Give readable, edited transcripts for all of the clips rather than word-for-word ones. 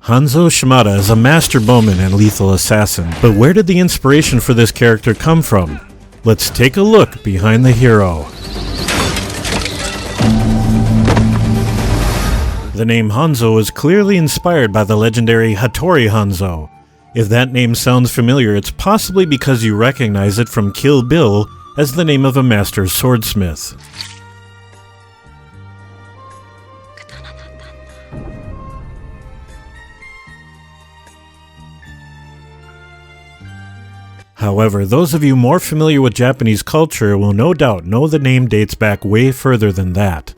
Hanzo Shimada is a master bowman and lethal assassin, but where did the inspiration for this character come from? Let's take a look behind the hero. The name Hanzo is clearly inspired by the legendary Hattori Hanzo. If that name sounds familiar, it's possibly because you recognize it from Kill Bill as the name of a master swordsmith. However, those of you more familiar with Japanese culture will no doubt know the name dates back way further than that.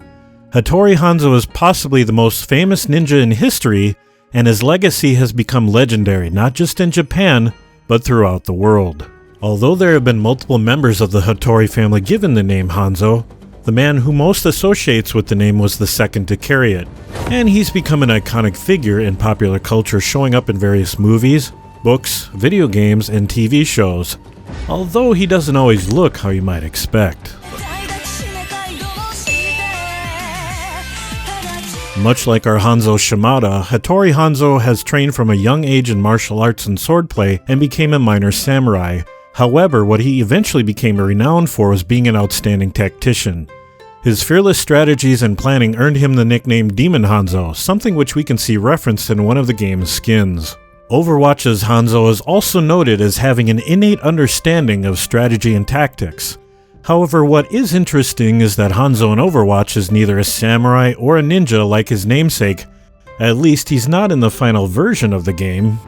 Hattori Hanzo is possibly the most famous ninja in history, and his legacy has become legendary not just in Japan, but throughout the world. Although there have been multiple members of the Hattori family given the name Hanzo, the man who most associates with the name was the second to carry it, and he's become an iconic figure in popular culture, showing up in various movies, books, video games, and TV shows, although he doesn't always look how you might expect. Much like our Hanzo Shimada, Hattori Hanzo has trained from a young age in martial arts and swordplay and became a minor samurai. However, what he eventually became renowned for was being an outstanding tactician. His fearless strategies and planning earned him the nickname Demon Hanzo, something which we can see referenced in one of the game's skins. Overwatch's Hanzo is also noted as having an innate understanding of strategy and tactics. However, what is interesting is that Hanzo in Overwatch is neither a samurai or a ninja like his namesake. At least he's not in the final version of the game.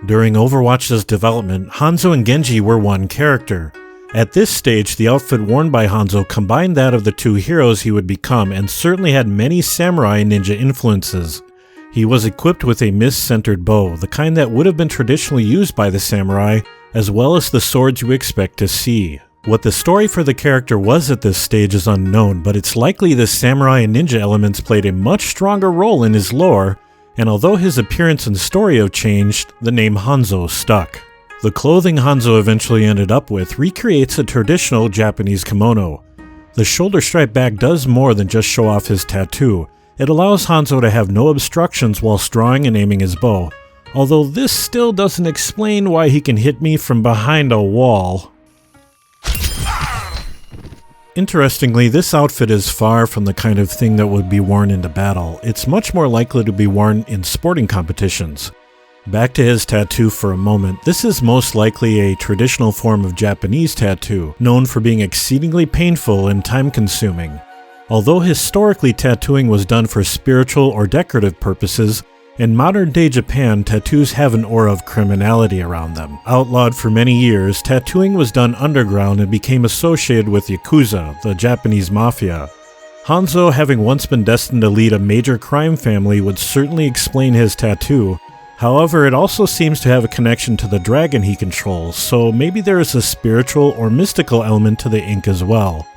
During Overwatch's development, Hanzo and Genji were one character. At this stage, the outfit worn by Hanzo combined that of the two heroes he would become and certainly had many samurai and ninja influences. He was equipped with a mist-centered bow, the kind that would have been traditionally used by the samurai, as well as the swords you expect to see. What the story for the character was at this stage is unknown, but it's likely the samurai and ninja elements played a much stronger role in his lore, and although his appearance and story have changed, the name Hanzo stuck. The clothing Hanzo eventually ended up with recreates a traditional Japanese kimono. The shoulder stripe bag does more than just show off his tattoo. It allows Hanzo to have no obstructions whilst drawing and aiming his bow, although this still doesn't explain why he can hit me from behind a wall. Interestingly, this outfit is far from the kind of thing that would be worn into battle. It's much more likely to be worn in sporting competitions. Back to his tattoo for a moment, this is most likely a traditional form of Japanese tattoo, known for being exceedingly painful and time-consuming. Although historically tattooing was done for spiritual or decorative purposes, in modern-day Japan, tattoos have an aura of criminality around them. Outlawed for many years, tattooing was done underground and became associated with Yakuza, the Japanese mafia. Hanzo, having once been destined to lead a major crime family, would certainly explain his tattoo. However, it also seems to have a connection to the dragon he controls, so maybe there is a spiritual or mystical element to the ink as well.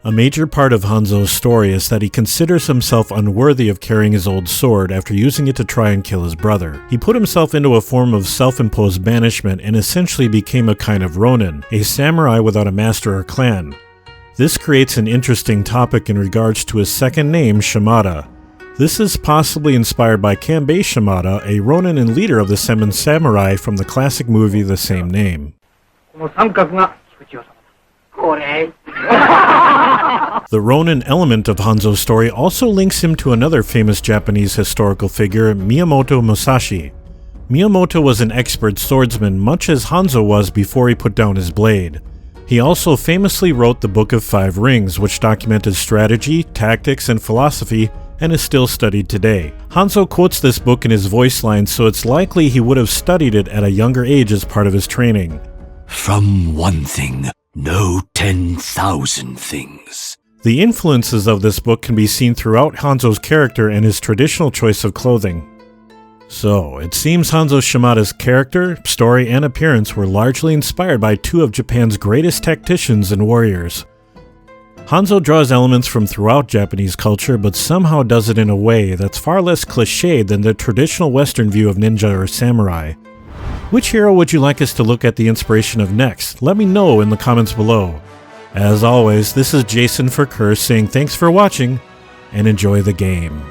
A major part of Hanzo's story is that he considers himself unworthy of carrying his old sword after using it to try and kill his brother. He put himself into a form of self-imposed banishment and essentially became a kind of Ronin, a samurai without a master or clan. This creates an interesting topic in regards to his second name, Shimada. This is possibly inspired by Kanbei Shimada, a Ronin and leader of the Seven Samurai from the classic movie the same name. The Ronin element of Hanzo's story also links him to another famous Japanese historical figure, Miyamoto Musashi. Miyamoto was an expert swordsman, much as Hanzo was before he put down his blade. He also famously wrote the Book of Five Rings, which documented strategy, tactics, and philosophy, and is still studied today. Hanzo quotes this book in his voice lines, so it's likely he would have studied it at a younger age as part of his training. From one thing, know 10,000 things. The influences of this book can be seen throughout Hanzo's character and his traditional choice of clothing. So, it seems Hanzo Shimada's character, story, and appearance were largely inspired by two of Japan's greatest tacticians and warriors. Hanzo draws elements from throughout Japanese culture, but somehow does it in a way that's far less cliched than the traditional Western view of ninja or samurai. Which hero would you like us to look at the inspiration of next? Let me know in the comments below. As always, this is Jason for Curse saying thanks for watching, and enjoy the game.